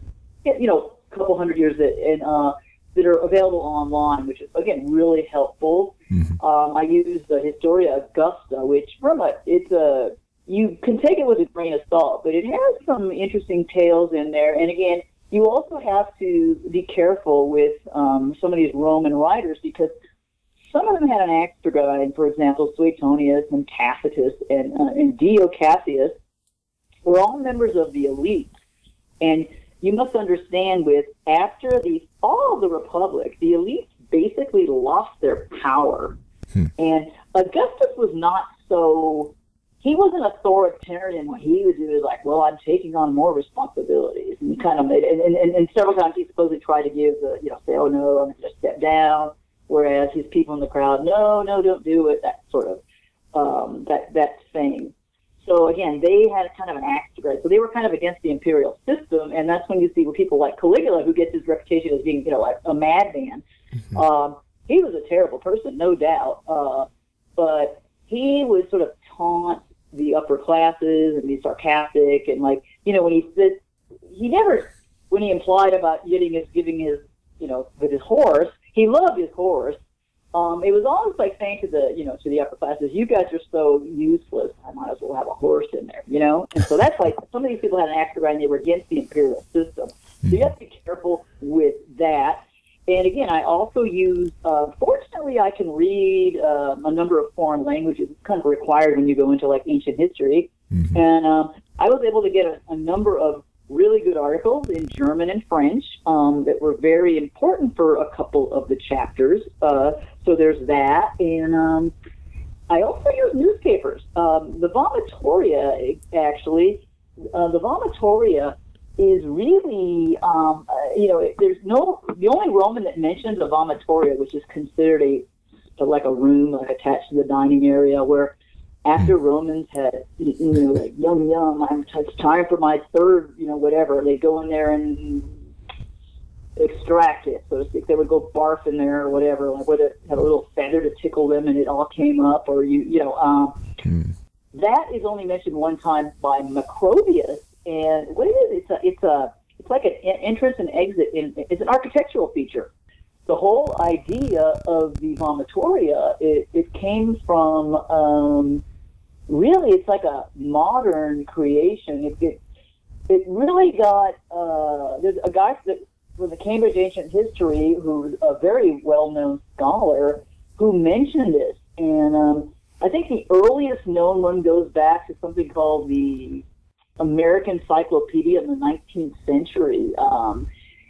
couple hundred years that are available online, which is, again, really helpful. I use the Historia Augusta, which you can take it with a grain of salt, but it has some interesting tales in there. And again, you also have to be careful with some of these Roman writers, because some of them had an axe to grind. For example, Suetonius and Tacitus and Dio Cassius were all members of the elite. And you must understand, after the fall of the Republic, the elites basically lost their power. And Augustus was not so, he wasn't authoritarian. What he would do is like, well, I'm taking on more responsibilities. And he kind of made, and several times he supposedly tried to give say, oh no, I'm going to step down. Whereas his people in the crowd, no, don't do it, that sort of, that thing. So again, they had kind of an axe to grind. So they were kind of against the imperial system, and that's when you see people like Caligula, who gets his reputation as being, like a madman. He was a terrible person, no doubt, but he would sort of taunt the upper classes and be sarcastic, and like, when he said, when he implied about giving his with his horse, he loved his horse, it was almost like saying to the upper classes, you guys are so useless, I might as well have a horse in there, And so that's like, some of these people had an axe to grind, they were against the imperial system. So you have to be careful with that. And again, I also use, fortunately, I can read a number of foreign languages. It's kind of required when you go into like ancient history. Mm-hmm. And I was able to get a number of really good articles in German and French that were very important for a couple of the chapters. So there's that. And I also use newspapers. The Vomitoria, actually, the Vomitoria is really, the only Roman that mentions a vomitoria, which is considered like a room like attached to the dining area, where after Romans had, like, yum, it's time for my third, whatever, they go in there and extract it, so to speak. They would go barf in there or whatever, like where they had a little feather to tickle them and it all came up, or, that is only mentioned one time by Macrobius. And what it is, it's like an entrance and exit. It's an architectural feature. The whole idea of the Vomitoria, it came from, really, it's like a modern creation. It really got, there's a guy from the Cambridge Ancient History who's a very well-known scholar who mentioned this. And I think the earliest known one goes back to something called the American Encyclopedia in the 19th century.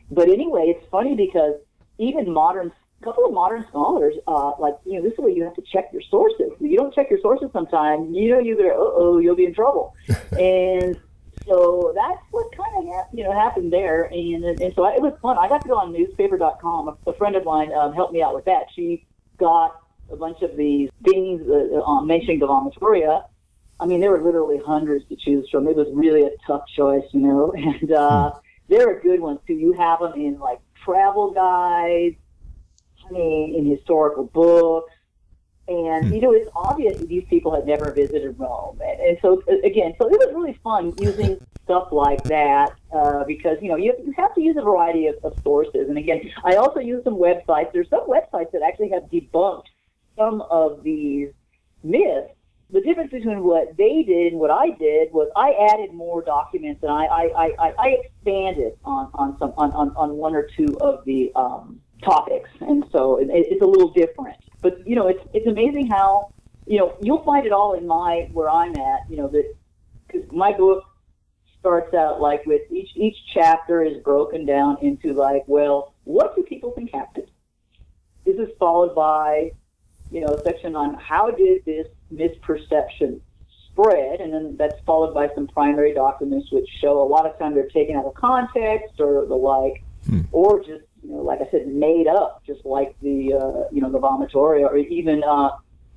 But anyway, it's funny because even a couple of modern scholars, this is where you have to check your sources. If you don't check your sources sometimes, you'll be in trouble. And so that's what kind of happened there. And so it was fun. I got to go on newspaper.com. A friend of mine helped me out with that. She got a bunch of these things mentioning the Vomitoria. I mean, there were literally hundreds to choose from. It was really a tough choice, and there are good ones too. You have them in like travel guides, in historical books, and it's obvious that these people had never visited Rome. And so again, so it was really fun using stuff like that because you have to use a variety of sources. And again, I also use some websites. There's some websites that actually have debunked some of these myths. The difference between what they did and what I did was I added more documents and I expanded on one or two of the topics, and so it's a little different. But it's amazing how you'll find it all in where I'm at. That because my book starts out like with each chapter is broken down into like, well, what do people think happened? This is followed by a section on how did this misperception spread, and then that's followed by some primary documents which show a lot of times they're taken out of context or the like, or just like I said, made up, just like the the Vomitoria, or even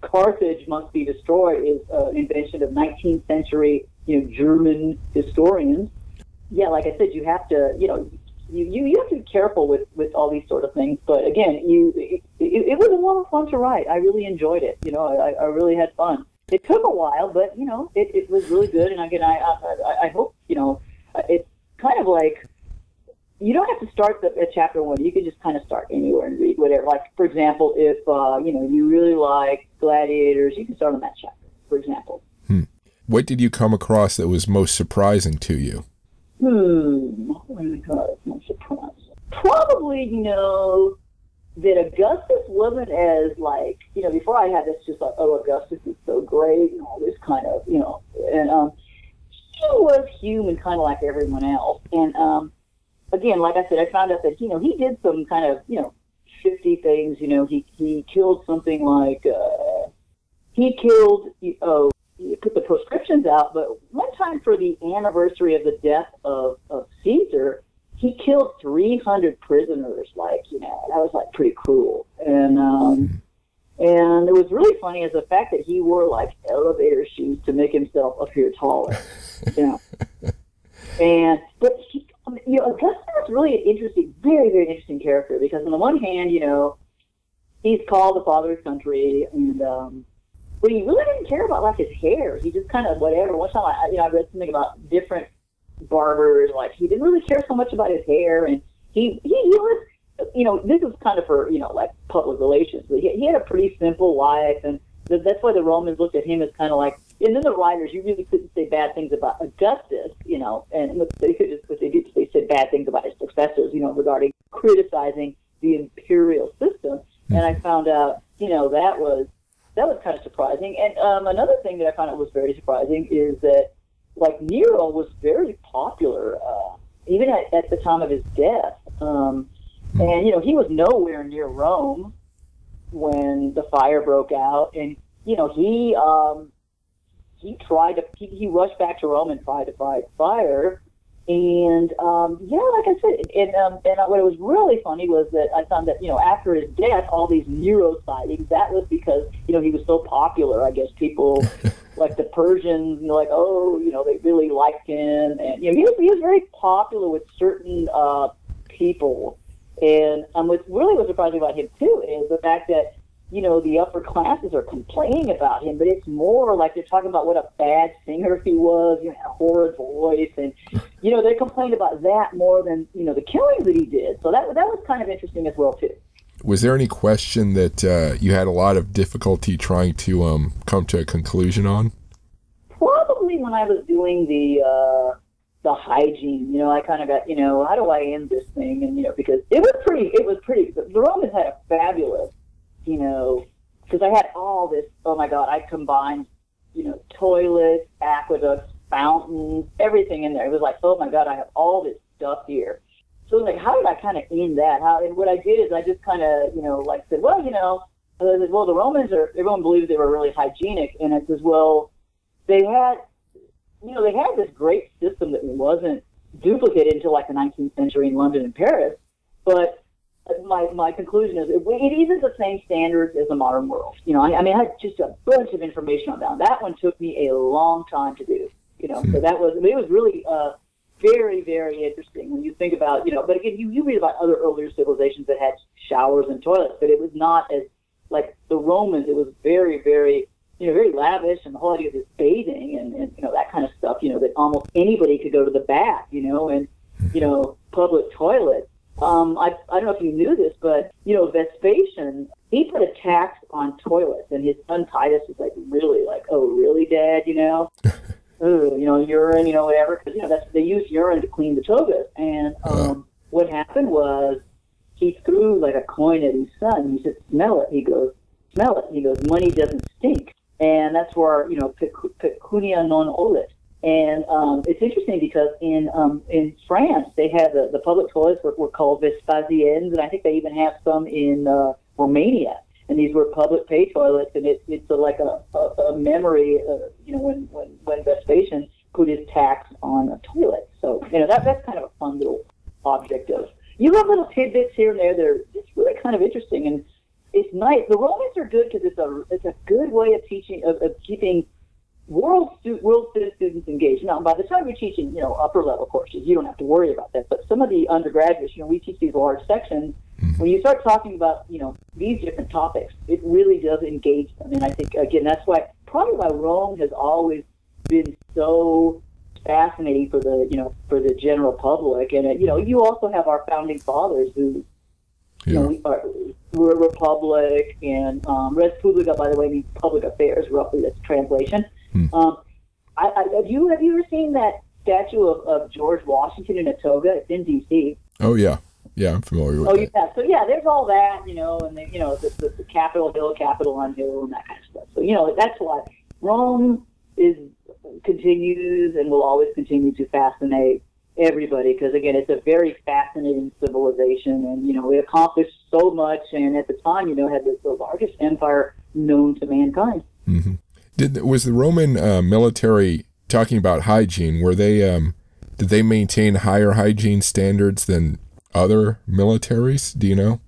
Carthage must be destroyed is an invention of 19th century German historians. Yeah, like I said, you have to you have to be careful with all these sort of things. But again, it was a lot of fun to write. I really enjoyed it. I really had fun. It took a while, but it was really good. And again, I hope it's kind of like you don't have to start at chapter 1. You can just kind of start anywhere and read whatever. Like for example, if you really like gladiators, you can start on that chapter. For example. What did you come across that was most surprising to you? Oh my God, it's not surprising. Probably, that Augustus wasn't as like, before I had this just like, oh, Augustus is so great and all this kind of, and he was human kind of like everyone else. And again, like I said, I found out that, he did some kind of, 50 things, he killed something like, he put the proscriptions out, but one time for the anniversary of the death of Caesar, he killed 300 prisoners. Like, that was like pretty cruel. And it was really funny is the fact that he wore like elevator shoes to make himself appear taller. But Augustus was really an interesting, very, very interesting character because on the one hand, he's called the father of his country, and but he really didn't care about like his hair. He just kind of whatever. One time I read something about different barbers. Like he didn't really care so much about his hair, and he was this was kind of for like public relations. But he had a pretty simple life, and that's why the Romans looked at him as kind of like, and then the writers, you really couldn't say bad things about Augustus, you know, and they could just, they said bad things about his successors, you know, regarding criticizing the imperial system. And I found out, you know, that was kind of surprising. And another thing that I found out was very surprising is that, like, Nero was very popular, even at the time of his death. And, you know, he was nowhere near Rome when the fire broke out. And, you know, he rushed back to Rome and tried to fight fire. And, yeah, like I said, and what was really funny was that I found that, you know, after his death, all these Nero sightings, that was because, you know, he was so popular. I guess people, like the Persians, you know, like, oh, you know, they really liked him. And, you know, he was very popular with certain people. And what really was surprising about him, too, is the fact that, you know, the upper classes are complaining about him, but it's more like they're talking about what a bad singer he was, you know, a horrid voice, and, you know, they complained about that more than, you know, the killings that he did. So that was kind of interesting as well, too. Was there any question that you had a lot of difficulty trying to come to a conclusion on? Probably when I was doing the hygiene, you know, I kind of got, you know, how do I end this thing? And, you know, because it was pretty, the Romans had a fabulous, you know, because I had all this, oh my God, I combined, you know, toilets, aqueducts, fountains, everything in there. It was like, oh my God, I have all this stuff here. So like, how did I kind of end that? And what I did is I just kind of, you know, like said, well, you know, the Romans everyone believes they were really hygienic. And it says, well, they had this great system that wasn't duplicated until like the 19th century in London and Paris. But my conclusion is it isn't the same standards as the modern world. You know, I mean, I had just a bunch of information on that. That one took me a long time to do. You know, so it was really very, very interesting when you think about, you know. But again, you read about other earlier civilizations that had showers and toilets, but it was not as like the Romans. It was very, very, you know, very lavish, and the whole idea of this bathing and you know, that kind of stuff. You know, that almost anybody could go to the bath. You know, and you know, public toilets. I don't know if you knew this, but, you know, Vespasian, he put a tax on toilets, and his son Titus was like, really, like, oh, really, Dad, you know? Oh, you know, urine, you know, whatever, because, you know, they used urine to clean the togas. And what happened was he threw, like, a coin at his son. He said, smell it. He goes, smell it. He goes, money doesn't stink. And that's where, you know, pecunia non olet. And it's interesting because in France, they had the public toilets were called Vespasiennes, and I think they even have some in Romania. And these were public pay toilets, and it's like a memory, you know, when Vespasian put his tax on a toilet. So, you know, that's kind of a fun little object of. You have little tidbits here and there. It's really kind of interesting, and it's nice. The Romans are good because it's a good way of teaching of keeping world students engaged. Now, by the time you're teaching, you know, upper level courses, you don't have to worry about that. But some of the undergraduates, you know, we teach these large sections. When you start talking about, you know, these different topics, it really does engage them. And I think, again, that's probably why Rome has always been so fascinating for the general public. And, you know, you also have our founding fathers who, you know, we're a republic, and res publica, by the way, means public affairs, roughly, that's translation. Have you ever seen that statue of George Washington in a toga? It's in D.C. Oh, yeah. Yeah, I'm familiar with that. Yeah. So, yeah, there's all that, you know, and, you know, the Capitol Hill, Capitol on Hill, and that kind of stuff. So, you know, that's why Rome continues and will always continue to fascinate everybody, because, again, it's a very fascinating civilization, and, you know, it accomplished so much, and at the time, you know, had the largest empire known to mankind. Mm-hmm. Was the Roman military, talking about hygiene, were they did they maintain higher hygiene standards than other militaries? Do you know?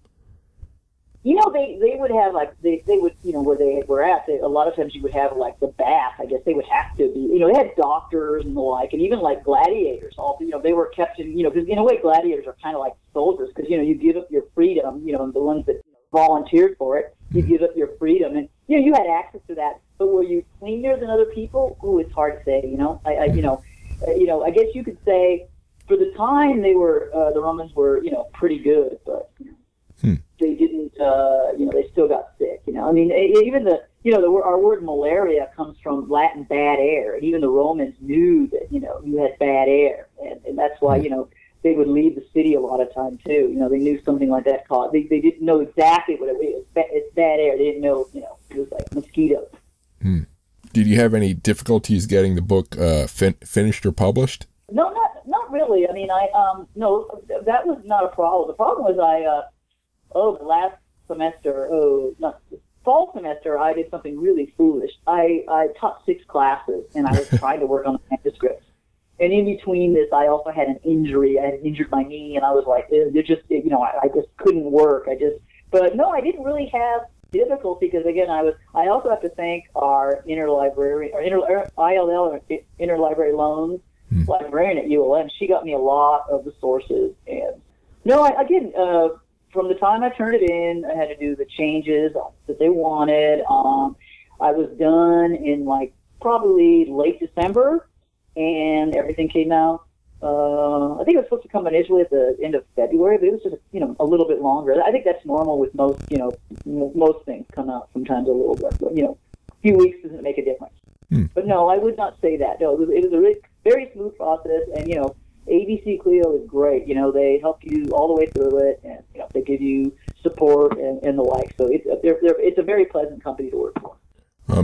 You know, they would have, like, they would, you know, where they were at, a lot of times you would have, like, the bath. I guess they would have to be, you know, they had doctors and the like, and even, like, gladiators. All, you know, they were kept in, you know, because in a way gladiators are kind of like soldiers, because, you know, you give up your freedom, you know, and the ones that volunteered for it, you give up your freedom, and, you know, you had access to that. But were you cleaner than other people? Ooh, it's hard to say, you know. I guess you could say for the time they were, the Romans were, you know, pretty good, but you know, they didn't, they still got sick. I mean, even our word malaria comes from Latin bad air, and even the Romans knew that you had bad air, and that's why they would leave the city a lot of time too. They knew something like that caused. They didn't know exactly what it was. It's bad air. They didn't know it was like mosquitoes. Did you have any difficulties getting the book finished or published? No, not really. I mean, no, that was not a problem. The problem was the last semester, fall semester, I did something really foolish. I taught 6 classes, and I was trying to work on the manuscripts. And in between this, I also had an injury. I had injured my knee, and I was like, I just couldn't work. But no, I didn't really have difficulty because, again, I also have to thank our interlibrary, or ILL, or interlibrary loans librarian at ULM. She got me a lot of the sources. And no, from the time I turned it in, I had to do the changes that they wanted. I was done in probably late December, and everything came out. I think it was supposed to come initially at the end of February, but it was just a little bit longer. I think that's normal with most most things come out sometimes a little bit, but a few weeks doesn't make a difference. But no, I would not say that. No, it was a really, very smooth process, and ABC Clio is great. They help you all the way through it, and they give you support and the like. So it's a very pleasant company to work for.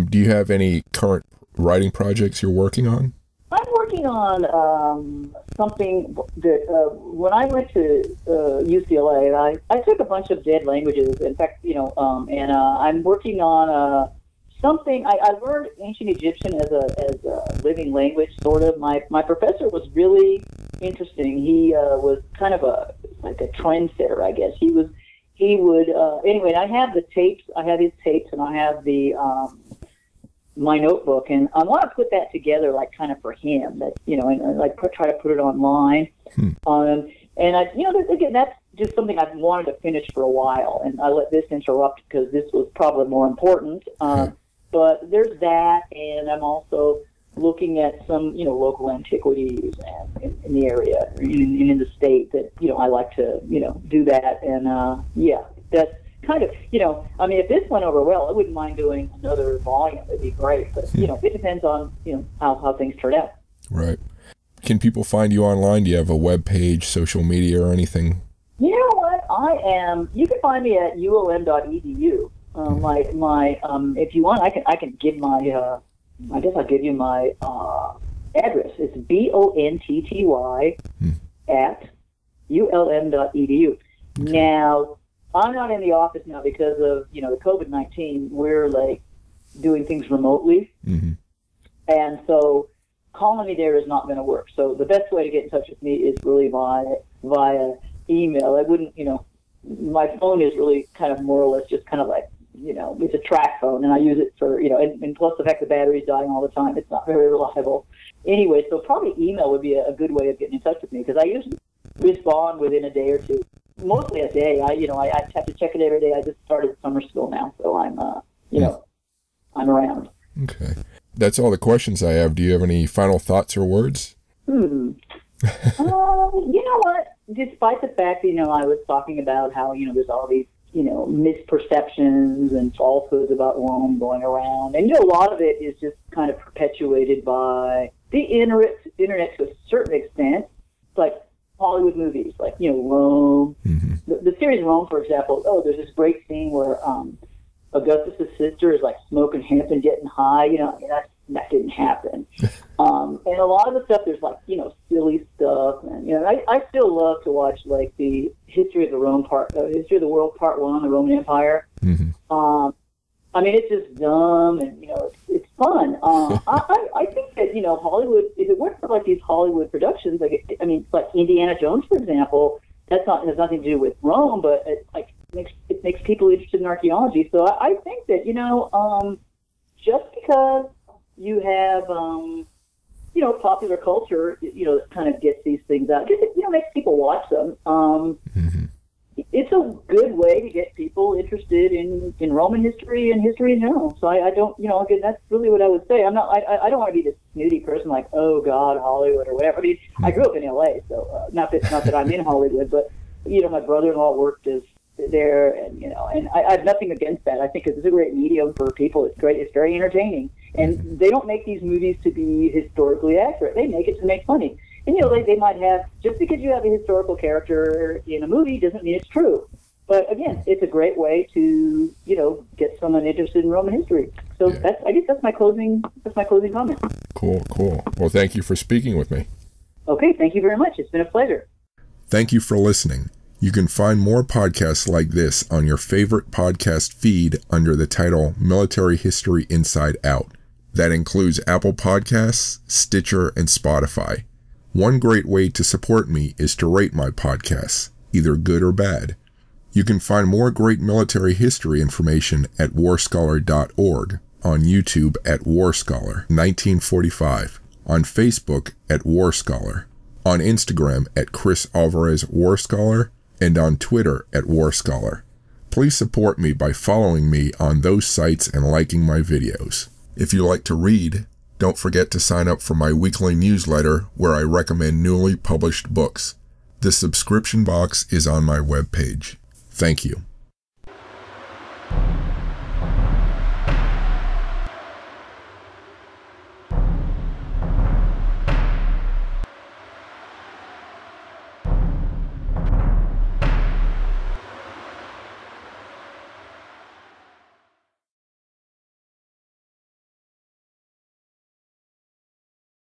Do you have any current writing projects you're working on? I'm working on something that when I went to UCLA, I took a bunch of dead languages. In fact, and I'm working on something. I learned ancient Egyptian as a living language, sort of. My professor was really interesting. He was kind of a trendsetter, I guess. He would anyway. I have the tapes. I have his tapes, and I have the my notebook, and I want to put that together, kind of for him. That and try to put it online. And again, that's just something I've wanted to finish for a while, and I let this interrupt because this was probably more important. But there's that, and I'm also looking at some, local antiquities and in the area, in the state that, I like to, do that. And, that's kind of, I mean, if this went over well, I wouldn't mind doing another volume. It'd be great. But, it depends on, how things turn out. Right. Can people find you online? Do you have a web page, social media, or anything? You know what? You can find me at ulm.edu. If you want, I can give my, I guess I'll give you my address. It's BONTTY at ulm.edu. Now, I'm not in the office now because of, the COVID-19. We're doing things remotely. And so calling me there is not going to work. So the best way to get in touch with me is really via email. I wouldn't, my phone is really kind of more or less just kind of it's a track phone, and I use it for, and plus the fact the battery's dying all the time, it's not very reliable. Anyway, so probably email would be a good way of getting in touch with me, because I usually respond within a day or two. Mostly a day. I have to check it every day. I just started summer school now, so I'm, I'm around. Okay. That's all the questions I have. Do you have any final thoughts or words? You know what? Despite the fact, I was talking about how, there's all these, misperceptions and falsehoods about Rome going around. And, a lot of it is just kind of perpetuated by the internet to a certain extent. It's like Hollywood movies, Rome. The series Rome, for example, there's this great scene where Augustus' sister is, smoking hemp and getting high. That didn't happen. And a lot of the stuff, there's silly stuff, and I still love to watch the history of the history of the world part 1, the Roman Empire. I mean, it's just dumb, and it's fun. I think that Hollywood, if it weren't for these Hollywood productions, Indiana Jones, for example, has nothing to do with Rome, but it makes people interested in archaeology. So I think that just because you have, popular culture, that kind of gets these things out. It makes people watch them. It's a good way to get people interested in Roman history and history in general. So I don't, again, that's really what I would say. I don't want to be this snooty person oh God, Hollywood or whatever. I mean, I grew up in LA, so not that I'm in Hollywood, but my brother-in-law worked as there, and I have nothing against that. I think it's a great medium for people. It's great. It's very entertaining. And they don't make these movies to be historically accurate. They make it to make money. And, they might have, just because you have a historical character in a movie doesn't mean it's true. But again, it's a great way to, get someone interested in Roman history. So I guess that's my closing comment. Cool. Well, thank you for speaking with me. Okay, thank you very much. It's been a pleasure. Thank you for listening. You can find more podcasts like this on your favorite podcast feed under the title Military History Inside Out. That includes Apple Podcasts, Stitcher, and Spotify. One great way to support me is to rate my podcasts, either good or bad. You can find more great military history information at warscholar.org, on YouTube at Warscholar 1945, on Facebook at Warscholar, on Instagram at Chris Alvarez Warscholar, and on Twitter at Warscholar. Please support me by following me on those sites and liking my videos. If you like to read, don't forget to sign up for my weekly newsletter where I recommend newly published books. The subscription box is on my webpage. Thank you.